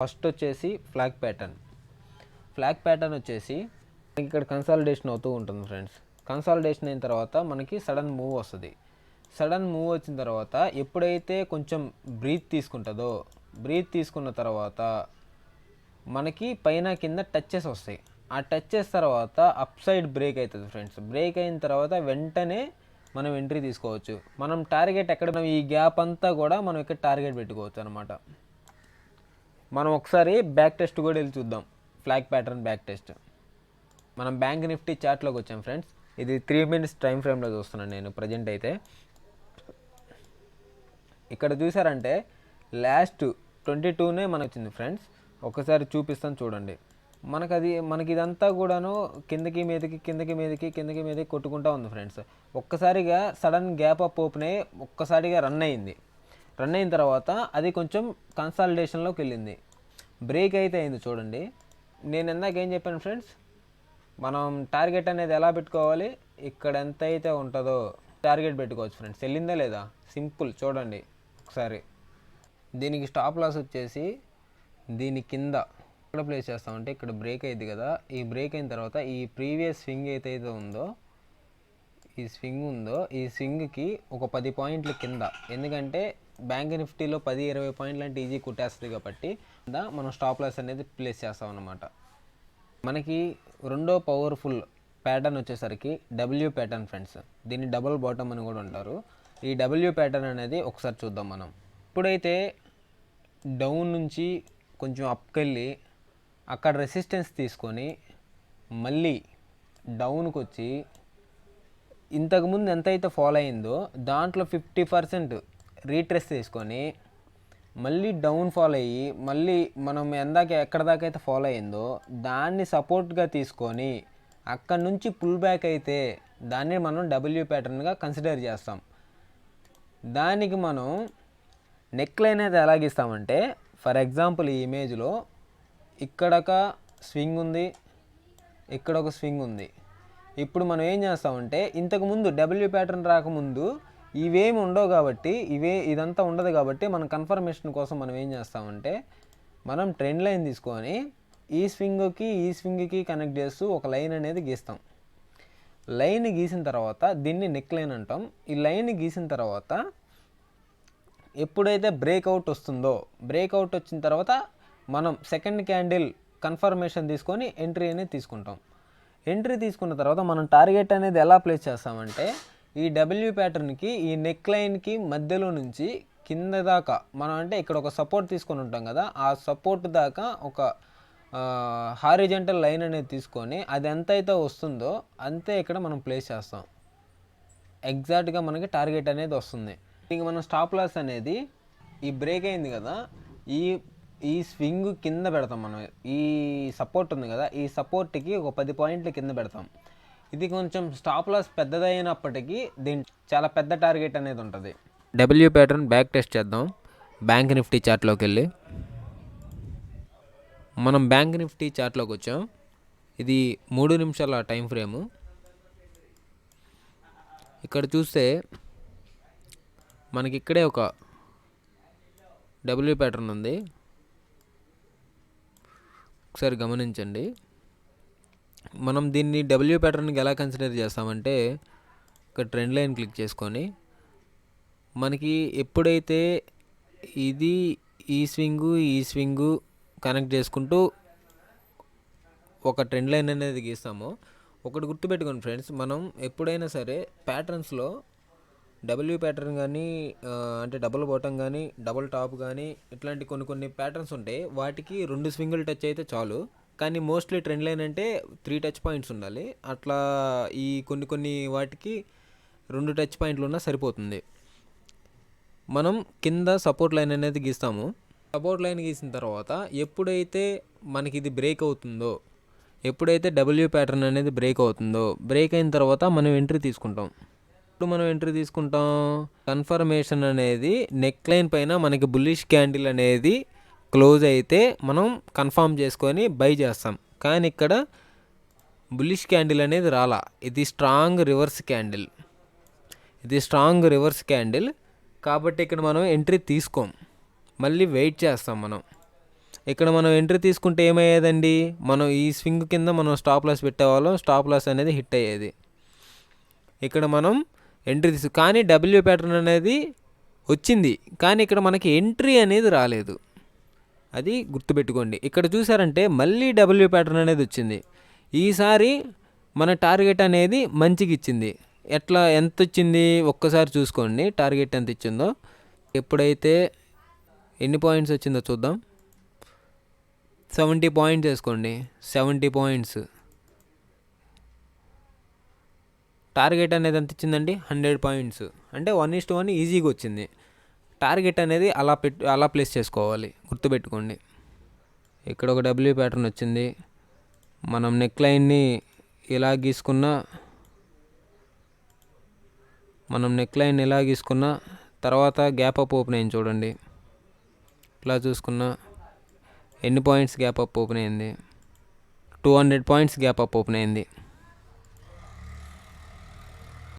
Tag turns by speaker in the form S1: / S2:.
S1: First వచ్చేసి flag pattern వచ్చేసి ఇక్కడ కన్సాలిడేషన్ అవుతూ ఉంటుంది ఫ్రెండ్స్. కన్సాలిడేషన్ అయిన తర్వాత మనకి సడన్ మూవ్ వస్తుంది. సడన్ మూవ్ వచ్చిన తర్వాత ఎప్పుడైతే కొంచెం బ్రీత్ తీసుకున్న తర్వాత మనకి పైన కింద టచెస్ వస్తాయి. ఆ టచెస్ తర్వాత అప్ సైడ్ బ్రేక్ అవుతుంది ఫ్రెండ్స్. బ్రేక్ అయిన తర్వాత వెంటనే మనం ఎంట్రీ తీసుకోవచ్చు. మనం టార్గెట్ ఎక్కడ, ఈ గ్యాప్ అంతా కూడా మనం ఇక్కడ టార్గెట్ పెట్టుకోవచ్చు అనమాట. మనం ఒకసారి బ్యాక్ టెస్ట్ కూడా వెళ్ళి చూద్దాం. Flag pattern back test. మనం బ్యాంక్ నిఫ్టీ చార్ట్లోకి వచ్చాం ఫ్రెండ్స్. ఇది 3 minutes టైం ఫ్రేమ్లో చూస్తున్నాను నేను ప్రజెంట్ అయితే. ఇక్కడ చూసారంటే లాస్ట్ 22నే మనకు వచ్చింది ఫ్రెండ్స్. ఒకసారి చూపిస్తాను చూడండి. మనకి ఇదంతా కూడాను కిందకి మీదకి కొట్టుకుంటూ ఉంది ఫ్రెండ్స్. ఒక్కసారిగా సడన్ గ్యాప్ అప్ ఓపెన్ అయ్యి ఒక్కసారిగా రన్ అయిన తర్వాత అది కొంచెం కన్సాలిడేషన్లోకి వెళ్ళింది. బ్రేక్ అయితే అయింది చూడండి. నేను ఇందాక ఏం చెప్పాను ఫ్రెండ్స్, మనం టార్గెట్ అనేది ఎలా పెట్టుకోవాలి, ఇక్కడ ఎంత అయితే ఉంటుందో టార్గెట్ పెట్టుకోవచ్చు ఫ్రెండ్స్. వెళ్ళిందా లేదా సింపుల్ చూడండి ఒకసారి. దీనికి స్టాప్ లాస్ వచ్చేసి దీని కింద ఇక్కడ ప్లేస్ చేస్తామంటే ఇక్కడ బ్రేక్ అయింది కదా. ఈ బ్రేక్ అయిన తర్వాత ఈ ప్రీవియస్ స్వింగ్ ఏదైతే ఉందో ఈ స్వింగ్కి ఒక 10 పాయింట్ల కింద, ఎందుకంటే బ్యాంక్ నిఫ్టీలో 10-20 పాయింట్లు అంటే ఈజీ కుట్టేస్తుంది కాబట్టి మనం స్టాప్ లాస్ అనేది ప్లేస్ చేస్తాం అన్నమాట. మనకి రెండో పవర్ఫుల్ ప్యాటర్న్ వచ్చేసరికి డబ్ల్యూ ప్యాటర్న్ ఫ్రెండ్స్. దీన్ని డబుల్ బాటమ్ అని కూడా అంటారు. ఈ డబ్ల్యూ ప్యాటర్న్ అనేది ఒకసారి చూద్దాం మనం. ఇప్పుడైతే డౌన్ నుంచి కొంచెం అప్కి వెళ్ళి అక్కడ రెసిస్టెన్స్ తీసుకొని మళ్ళీ డౌన్కి వచ్చి ఇంతకుముందు ఎంతైతే ఫాలో అయిందో దాంట్లో 50% రీట్రెస్ తీసుకొని మళ్ళీ డౌన్ ఫాలో అయ్యి మళ్ళీ మనం ఎక్కడ దాకా అయితే ఫాలో అయిందో దాన్ని సపోర్ట్గా తీసుకొని అక్కడ నుంచి పుల్ బ్యాక్ అయితే దాన్ని మనం డబ్ల్యూ ప్యాటర్న్గా కన్సిడర్ చేస్తాం. దానికి మనం నెక్ లైన్ అయితే ఎలాగిస్తామంటే, ఫర్ ఎగ్జాంపుల్ ఈ ఇమేజ్లో ఇక్కడ ఒక స్వింగ్ ఉంది, ఇక్కడ ఒక స్వింగ్ ఉంది. ఇప్పుడు మనం ఏం చేస్తామంటే, ఇంతకుముందు డబ్ల్యూ ప్యాటర్న్ రాకముందు ఇవేమి ఉండవు కాబట్టి, ఇదంతా ఉండదు కాబట్టి మనం కన్ఫర్మేషన్ కోసం మనం ఏం చేస్తామంటే, మనం ట్రెండ్ లైన్ తీసుకొని ఈ స్వింగ్కి కనెక్ట్ చేస్తూ ఒక లైన్ అనేది గీస్తాం. లైన్ గీసిన తర్వాత దీన్ని నెక్ లైన్ అంటాం. ఈ లైన్ గీసిన తర్వాత ఎప్పుడైతే బ్రేక్అవుట్ వచ్చిన తర్వాత మనం సెకండ్ క్యాండిల్ కన్ఫర్మేషన్ తీసుకొని ఎంట్రీ అనేది తీసుకుంటాం. ఎంట్రీ తీసుకున్న తర్వాత మనం టార్గెట్ అనేది ఎలా ప్లేస్ చేస్తామంటే, ఈ డబ్ల్యూ ప్యాటర్న్కి ఈ నెక్ లైన్కి మధ్యలో నుంచి కింద దాకా మనం, అంటే ఇక్కడ ఒక సపోర్ట్ తీసుకొని ఉంటాం కదా, ఆ సపోర్ట్ దాకా ఒక హారిజంటల్ లైన్ అనేది తీసుకొని అది ఎంత అయితే వస్తుందో అంతే ఇక్కడ మనం ప్లేస్ చేస్తాం. ఎగ్జాక్ట్గా మనకి టార్గెట్ అనేది వస్తుంది. ఇంక మనం స్టాప్ లాస్ అనేది ఈ బ్రేక్ అయింది కదా, ఈ స్వింగ్ కింద పెడతాం మనం. ఈ సపోర్ట్ ఉంది కదా, ఈ సపోర్ట్కి ఒక 10 పాయింట్ల కింద పెడతాం. ఇది కొంచెం స్టాప్ లాస్ పెద్దదైనప్పటికీ దీనికి చాలా పెద్ద టార్గెట్ అనేది ఉంటుంది. డబ్ల్యూ ప్యాటర్న్ బ్యాక్ టెస్ట్ చేద్దాం. బ్యాంక్ నిఫ్టీ చార్ట్లోకి వెళ్ళి మనం బ్యాంక్ నిఫ్టీ చార్ట్లోకి వచ్చాం. ఇది 3 నిమిషాల టైం ఫ్రేము. ఇక్కడ చూస్తే మనకి ఇక్కడే ఒక డబ్ల్యూ ప్యాటర్న్ ఉంది, ఒకసారి గమనించండి. మనం దీన్ని డబ్ల్యూ ప్యాటర్న్కి ఎలా కన్సిడర్ చేస్తామంటే, ఇక్కడ ట్రెండ్ లైన్ క్లిక్ చేసుకొని మనకి ఎప్పుడైతే ఈ స్వింగు కనెక్ట్ చేసుకుంటూ ఒక ట్రెండ్ లైన్ అనేది గీస్తామో, ఒకటి గుర్తుపెట్టుకోండి ఫ్రెండ్స్, మనం ఎప్పుడైనా సరే ప్యాటర్న్స్లో డబ్ల్యూ ప్యాటర్న్ కానీ, అంటే డబుల్ బాటమ్ కానీ, డబుల్ టాప్ కానీ, ఇట్లాంటి కొన్ని ప్యాటర్న్స్ ఉంటాయి. వాటికి 2 స్వింగులు టచ్ అయితే చాలు. కానీ మోస్ట్లీ ట్రెండ్ లైన్ అంటే 3 టచ్ పాయింట్స్ ఉండాలి. అట్లా ఈ కొన్ని వాటికి 2 టచ్ పాయింట్లు ఉన్నా సరిపోతుంది. మనం కింద సపోర్ట్ లైన్ అనేది గీస్తాము. సపోర్ట్ లైన్ గీసిన తర్వాత ఎప్పుడైతే మనకి ఇది బ్రేక్ అవుతుందో, ఎప్పుడైతే డబ్ల్యూ ప్యాటర్న్ అనేది బ్రేక్ అవుతుందో, బ్రేక్ అయిన తర్వాత మనం ఎంట్రీ తీసుకుంటాం. ఇప్పుడు మనం ఎంట్రీ తీసుకుంటాం, కన్ఫర్మేషన్ అనేది నెక్ లైన్ పైన మనకి బుల్లిష్ క్యాండిల్ అనేది క్లోజ్ అయితే మనం కన్ఫర్మ్ చేసుకొని బై చేస్తాం. కానీ ఇక్కడ బుల్లిష్ క్యాండిల్ అనేది రాలా, ఇది స్ట్రాంగ్ రివర్స్ క్యాండిల్ కాబట్టి ఇక్కడ మనం ఎంట్రీ తీసుకోం, మళ్ళీ వెయిట్ చేస్తాం మనం. ఇక్కడ మనం ఎంట్రీ తీసుకుంటే ఏమయ్యేదండి, మనం ఈ స్వింగ్ కింద మనం స్టాప్ లాస్ పెట్టేవాళ్ళం, స్టాప్ లాస్ అనేది హిట్ అయ్యేది. ఇక్కడ మనం ఎంట్రీ కానీ డబ్ల్యూ ప్యాటర్న్ అనేది వచ్చింది, కానీ ఇక్కడ మనకి ఎంట్రీ అనేది రాలేదు. అది గుర్తుపెట్టుకోండి. ఇక్కడ చూసారంటే మళ్ళీ డబ్ల్యూ ప్యాటర్న్ అనేది వచ్చింది. ఈసారి మన టార్గెట్ అనేది మంచిగా ఇచ్చింది. ఎంత వచ్చింది ఒక్కసారి చూసుకోండి, టార్గెట్ ఎంత ఇచ్చిందో. ఎప్పుడైతే ఎన్ని పాయింట్స్ వచ్చిందో చూద్దాం. 70 పాయింట్స్ వేసుకోండి. 70 పాయింట్స్ టార్గెట్ అనేది ఎంత ఇచ్చిందండి, 100 పాయింట్స్. అంటే 1:1 ఈజీగా వచ్చింది. టార్గెట్ అనేది అలా ప్లేస్ చేసుకోవాలి, గుర్తుపెట్టుకోండి. ఇక్కడ ఒక డబ్ల్యూ ప్యాటర్న్ వచ్చింది. మనం నెక్ లైన్ని ఇలా గీసుకున్న తర్వాత గ్యాప్ అప్ ఓపెన్ అయింది చూడండి. ఇట్లా చూసుకున్న ఎన్ని పాయింట్స్ గ్యాప్ అప్ ఓపెన్ అయింది, 200 పాయింట్స్ గ్యాప్ అప్ ఓపెన్ అయింది.